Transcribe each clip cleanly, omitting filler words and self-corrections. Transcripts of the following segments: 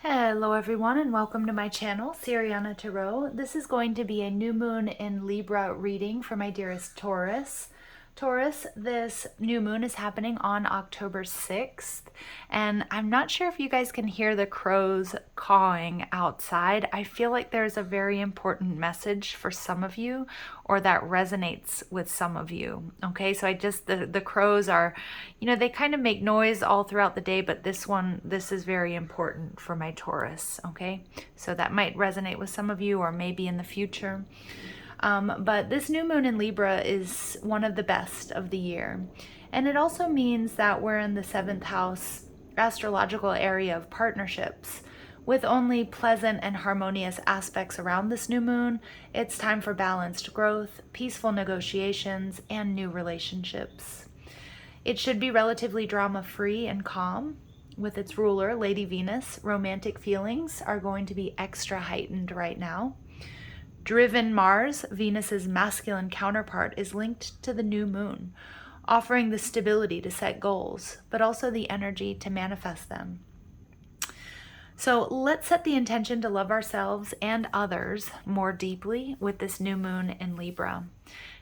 Hello everyone and welcome to my channel, Siriana Tarot. This is going to be a new moon in Libra reading for my dearest Taurus. Taurus, this new moon is happening on October 6th, and I'm not sure if you guys can hear the crows cawing outside. I feel like there's a very important message for some of you, or that resonates with some of you. Okay, so the crows are, they kind of make noise all throughout the day, but this is very important for my Taurus. Okay, so that might resonate with some of you, or maybe in the future. But this new moon in Libra is one of the best of the year. And it also means that we're in the seventh house astrological area of partnerships. With only pleasant and harmonious aspects around this new moon, it's time for balanced growth, peaceful negotiations, and new relationships. It should be relatively drama-free and calm. With its ruler, Lady Venus, romantic feelings are going to be extra heightened right now. Driven Mars, Venus's masculine counterpart, is linked to the new moon, offering the stability to set goals, but also the energy to manifest them. So let's set the intention to love ourselves and others more deeply with this new moon in Libra.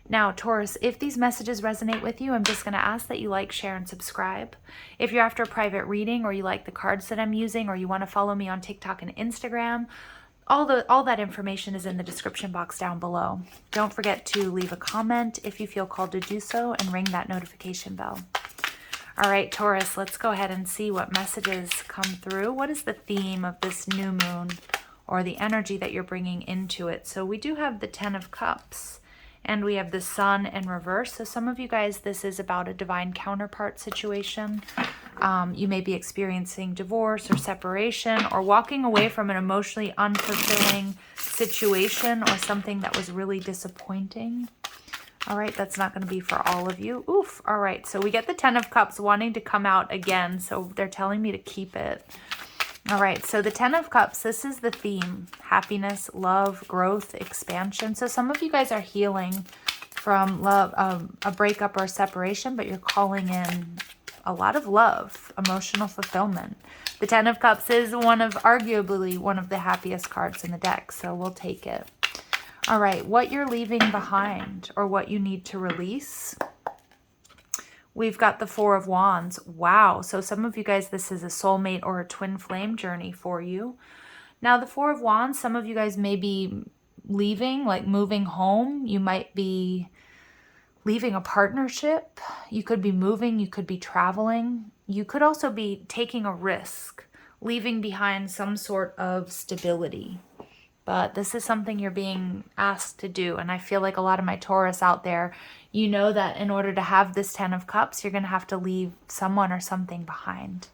Now, Taurus, if these messages resonate with you, I'm just going to ask that you like, share, and subscribe. If you're after a private reading, or you like the cards that I'm using, or you want to follow me on TikTok and Instagram, all that information is in the description box down below. Don't forget to leave a comment if you feel called to do so, and ring that notification bell. All right, Taurus, let's go ahead and see what messages come through. What is the theme of this new moon, or the energy that you're bringing into it? So we do have the Ten of Cups, and we have the Sun in reverse. So some of you guys, this is about a divine counterpart situation. You may be experiencing divorce or separation, or walking away from an emotionally unfulfilling situation, or something that was really disappointing. All right, that's not going to be for all of you. Oof. All right, so we get the Ten of Cups wanting to come out again, so they're telling me to keep it. All right, so the Ten of Cups, this is the theme: happiness, love, growth, expansion. So some of you guys are healing from love, a breakup or a separation, but you're calling in a lot of love, emotional fulfillment. The Ten of Cups is arguably one of the happiest cards in the deck, so we'll take it. All right, what you're leaving behind, or what you need to release. We've got the Four of Wands. Wow, so some of you guys, this is a soulmate or a twin flame journey for you. Now, the Four of Wands, some of you guys may be leaving, like moving home. You might be leaving a partnership. You could be moving, you could be traveling. You could also be taking a risk, leaving behind some sort of stability. But this is something you're being asked to do. And I feel like a lot of my Taurus out there, you know that in order to have this Ten of Cups, you're going to have to leave someone or something behind.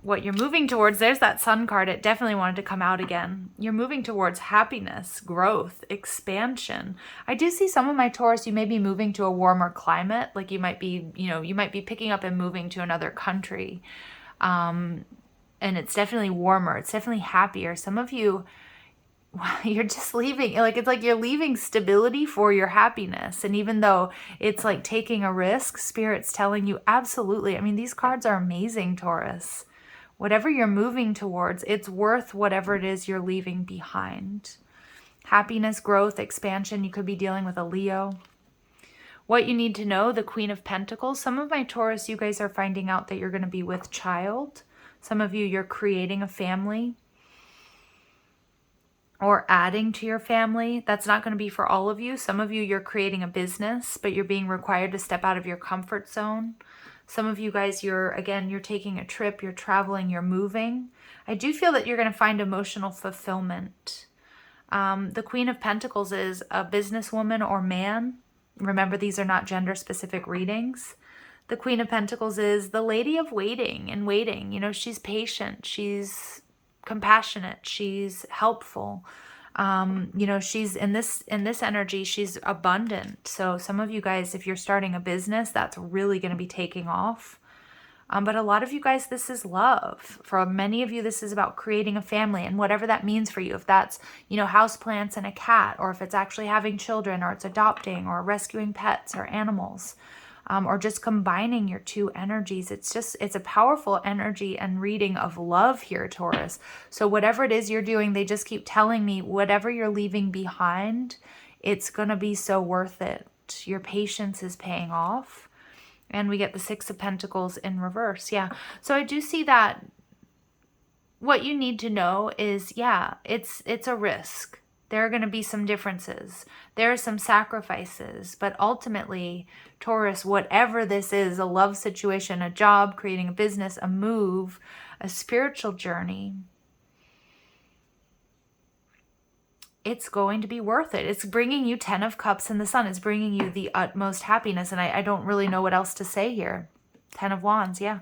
What you're moving towards, there's that Sun card. It definitely wanted to come out again. You're moving towards happiness, growth, expansion. I do see some of my Taurus, you may be moving to a warmer climate. Like you might be, you might be picking up and moving to another country. And it's definitely warmer. It's definitely happier. Some of you, you're just leaving. It's like you're leaving stability for your happiness. And even though it's like taking a risk, Spirit's telling you absolutely. I mean, these cards are amazing, Taurus. Whatever you're moving towards, it's worth whatever it is you're leaving behind. Happiness, growth, expansion. You could be dealing with a Leo. What you need to know, the Queen of Pentacles. Some of my Taurus, you guys are finding out that you're going to be with child. Some of you, you're creating a family or adding to your family. That's not going to be for all of you. Some of you, you're creating a business, but you're being required to step out of your comfort zone. Some of you guys, you're taking a trip, you're traveling, you're moving. I do feel that you're going to find emotional fulfillment. The Queen of Pentacles is a businesswoman or man. Remember, these are not gender-specific readings. The Queen of Pentacles is the lady of waiting and waiting. She's patient. She's compassionate. She's helpful. She's in this energy, she's abundant. So some of you guys, if you're starting a business, that's really going to be taking off. But a lot of you guys, this is love. For many of you, this is about creating a family, and whatever that means for you. If that's, houseplants and a cat, or if it's actually having children, or it's adopting, or rescuing pets or animals. or just combining your two energies. It's a powerful energy and reading of love here, Taurus. So whatever it is you're doing, they just keep telling me, whatever you're leaving behind, it's going to be so worth it. Your patience is paying off. And we get the Six of Pentacles in reverse. Yeah. So I do see that what you need to know is, yeah, it's a risk. There are going to be some differences. There are some sacrifices. But ultimately, Taurus, whatever this is, a love situation, a job, creating a business, a move, a spiritual journey, it's going to be worth it. It's bringing you 10 of Cups in the Sun. It's bringing you the utmost happiness. And I don't really know what else to say here. 10 of Wands, yeah.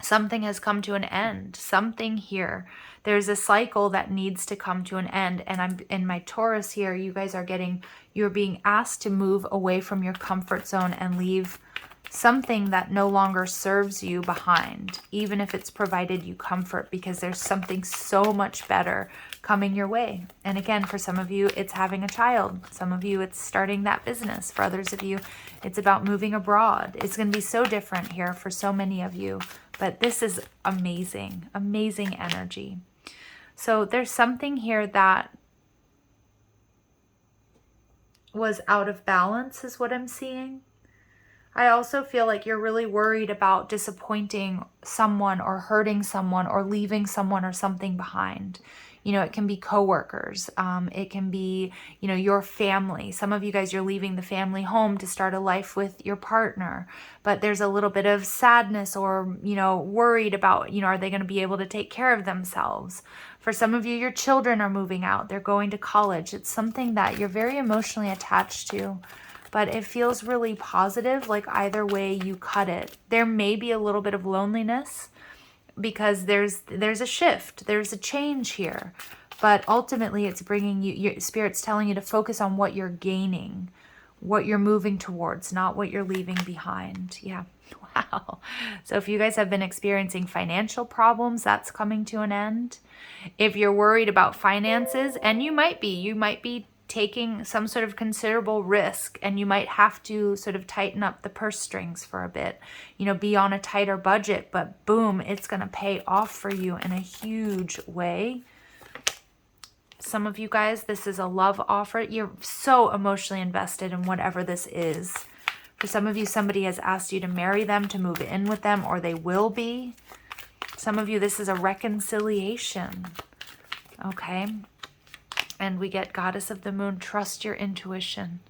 Something has come to an end. Something here. There's a cycle that needs to come to an end. And I'm in my Taurus here. You guys are you're being asked to move away from your comfort zone and leave something that no longer serves you behind, even if it's provided you comfort, because there's something so much better coming your way. And again, for some of you, it's having a child. Some of you, it's starting that business. For others of you, it's about moving abroad. It's going to be so different here for so many of you. But this is amazing, amazing energy. So there's something here that was out of balance is what I'm seeing. I also feel like you're really worried about disappointing someone or hurting someone or leaving someone or something behind. You know, it can be coworkers. It can be, you know, your family. Some of you guys, you're leaving the family home to start a life with your partner. But there's a little bit of sadness or, you know, worried about, you know, are they going to be able to take care of themselves? For some of you, your children are moving out. They're going to college. It's something that you're very emotionally attached to. But it feels really positive, like either way you cut it. There may be a little bit of loneliness because there's a shift, there's a change here. But ultimately it's bringing you, your spirit's telling you to focus on what you're gaining, what you're moving towards, not what you're leaving behind. Yeah, wow. So if you guys have been experiencing financial problems, that's coming to an end. If you're worried about finances, and you might be taking some sort of considerable risk, and you might have to sort of tighten up the purse strings for a bit, you know, be on a tighter budget, but boom, it's going to pay off for you in a huge way. Some of you guys, this is a love offer. You're so emotionally invested in whatever this is. For some of you, somebody has asked you to marry them, to move in with them, or they will be. Some of you, this is a reconciliation. Okay. And we get Goddess of the Moon, trust your intuition.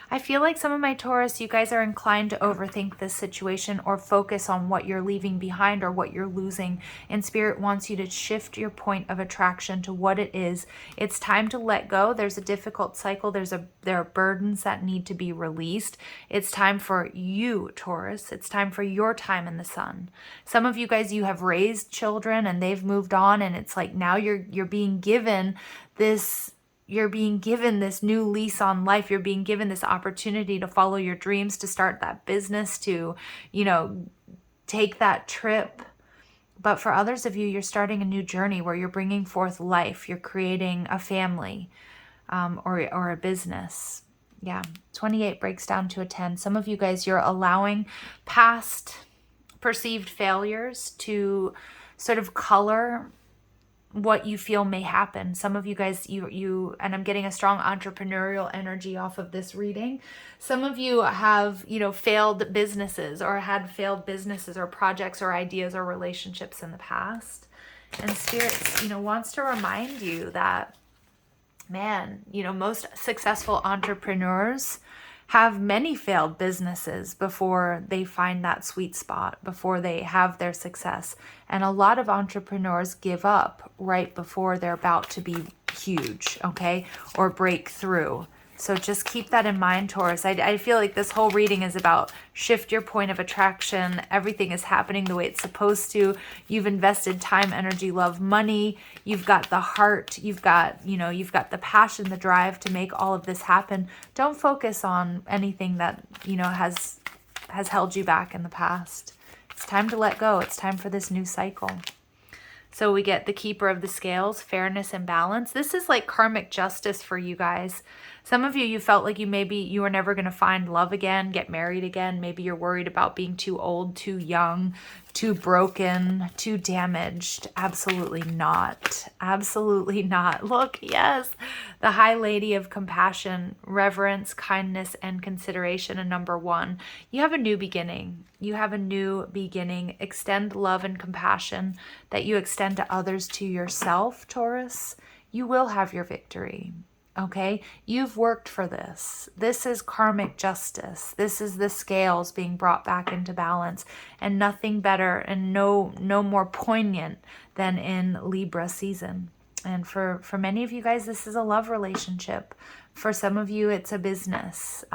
I feel like some of my Taurus, you guys are inclined to overthink this situation or focus on what you're leaving behind or what you're losing. And Spirit wants you to shift your point of attraction to what it is. It's time to let go. There's a difficult cycle. There are burdens that need to be released. It's time for you, Taurus. It's time for your time in the sun. Some of you guys, you have raised children and they've moved on, and it's like now you're being given this. You're being given this new lease on life. You're being given this opportunity to follow your dreams, to start that business, to, you know, take that trip. But for others of you, you're starting a new journey where you're bringing forth life. You're creating a family or a business. Yeah, 28 breaks down to a 10. Some of you guys, you're allowing past perceived failures to sort of color what you feel may happen. Some of you guys, you and I'm getting a strong entrepreneurial energy off of this reading. Some of you have, you know, failed businesses or had failed businesses or projects or ideas or relationships in the past. And Spirit, you know, wants to remind you that, man, you know, most successful entrepreneurs have many failed businesses before they find that sweet spot, before they have their success. And a lot of entrepreneurs give up right before they're about to be huge, okay, or break through. So just keep that in mind, Taurus. I feel like this whole reading is about shift your point of attraction. Everything is happening the way it's supposed to. You've invested time, energy, love, money. You've got the heart. You've got, you know, you've got the passion, the drive to make all of this happen. Don't focus on anything that, you know, has held you back in the past. It's time to let go. It's time for this new cycle. So we get the keeper of the scales, fairness and balance. This is like karmic justice for you guys. Some of you, you felt like you were never going to find love again, get married again. Maybe you're worried about being too old, too young, too broken, too damaged. Absolutely not. Absolutely not. Look, yes, the High Lady of compassion, reverence, kindness, and consideration. And number 1, you have a new beginning. You have a new beginning. Extend love and compassion that you extend to others, to yourself, Taurus. You will have your victory. Okay, you've worked for this. This is karmic justice. This is the scales being brought back into balance, and nothing better and no more poignant than in Libra season. And for many of you guys, this is a love relationship. For some of you, it's a business.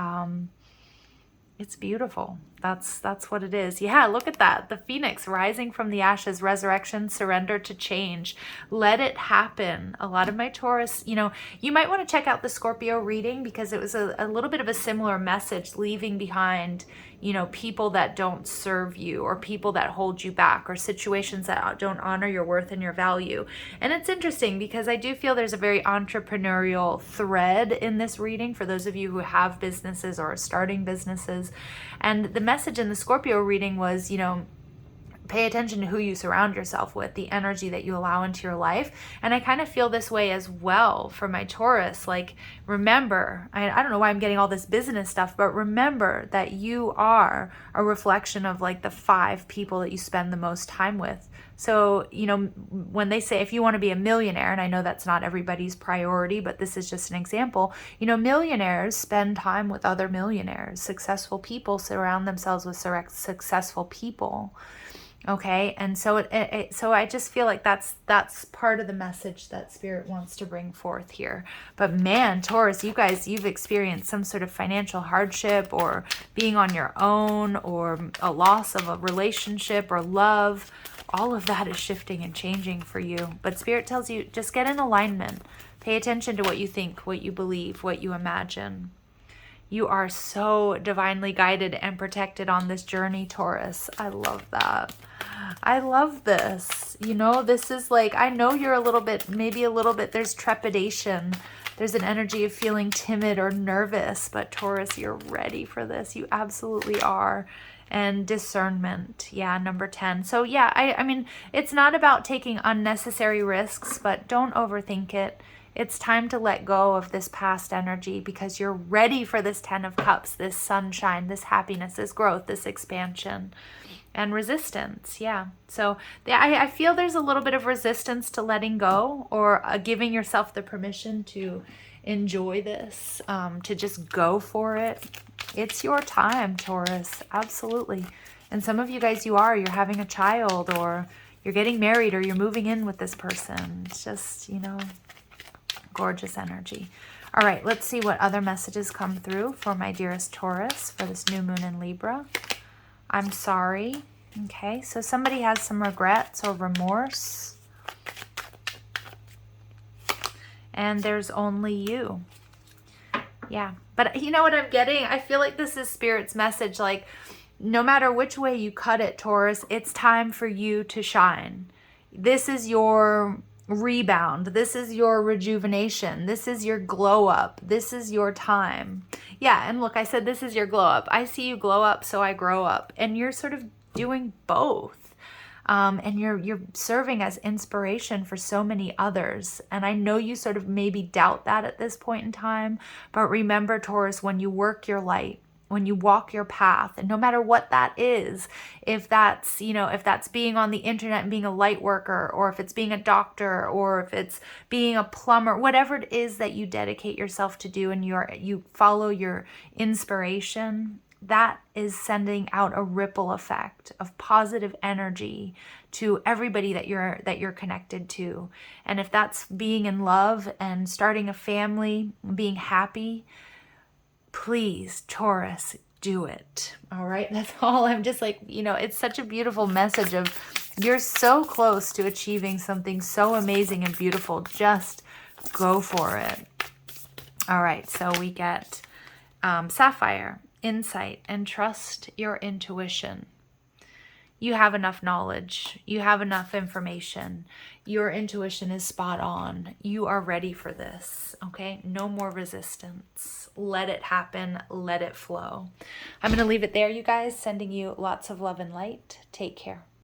It's beautiful. That's what it is. Yeah, look at that. The phoenix rising from the ashes, resurrection, surrender to change. Let it happen. A lot of my Taurus, you might want to check out the Scorpio reading because it was a little bit of a similar message, leaving behind, people that don't serve you, or people that hold you back, or situations that don't honor your worth and your value. And it's interesting because I do feel there's a very entrepreneurial thread in this reading for those of you who have businesses or are starting businesses. And the message in the Scorpio reading was, pay attention to who you surround yourself with, the energy that you allow into your life. And I kind of feel this way as well for my Taurus. Like, remember, I don't know why I'm getting all this business stuff, but remember that you are a reflection of like the 5 people that you spend the most time with. So, when they say if you want to be a millionaire, and I know that's not everybody's priority, but this is just an example, millionaires spend time with other millionaires. Successful people surround themselves with successful people. Okay, and so so I just feel like that's part of the message that Spirit wants to bring forth here. But man, Taurus, you guys, you've experienced some sort of financial hardship, or being on your own, or a loss of a relationship or love. All of that is shifting and changing for you. But Spirit tells you, just get in alignment. Pay attention to what you think, what you believe, what you imagine. You are so divinely guided and protected on this journey, Taurus. I love that. I love this. This is like, I know you're maybe a little bit, there's trepidation. There's an energy of feeling timid or nervous, but Taurus, you're ready for this. You absolutely are. And discernment. Yeah, number 10. So yeah, I mean, it's not about taking unnecessary risks, but don't overthink it. It's time to let go of this past energy because you're ready for this 10 of Cups, this sunshine, this happiness, this growth, this expansion, and resistance. Yeah. So I feel there's a little bit of resistance to letting go, or giving yourself the permission to enjoy this, to just go for it. It's your time, Taurus. Absolutely. And some of you guys, you're having a child, or you're getting married, or you're moving in with this person. It's just, gorgeous energy. All right, let's see what other messages come through for my dearest Taurus for this new moon in Libra. I'm sorry. Okay, so somebody has some regrets or remorse. And there's only you. Yeah, but you know what I'm getting? I feel like this is Spirit's message. Like, no matter which way you cut it, Taurus, it's time for you to shine. This is your rebound. This is your rejuvenation. This is your glow up. This is your time. Yeah, and look, I said this is your glow up. I see you glow up, so I grow up. And you're sort of doing both. And you're serving as inspiration for so many others. And I know you sort of maybe doubt that at this point in time, but remember, Taurus, when you work your light, when you walk your path, and no matter what that is, if that's, if that's being on the internet and being a light worker, or if it's being a doctor, or if it's being a plumber, whatever it is that you dedicate yourself to do, and you follow your inspiration, that is sending out a ripple effect of positive energy to everybody that you're connected to. And if that's being in love and starting a family, being happy, please, Taurus, do it. All right. That's all. I'm just like, it's such a beautiful message of you're so close to achieving something so amazing and beautiful. Just go for it. All right. So we get Sapphire, insight, and trust your intuition. You have enough knowledge. You have enough information. Your intuition is spot on. You are ready for this, okay? No more resistance. Let it happen. Let it flow. I'm going to leave it there, you guys. Sending you lots of love and light. Take care.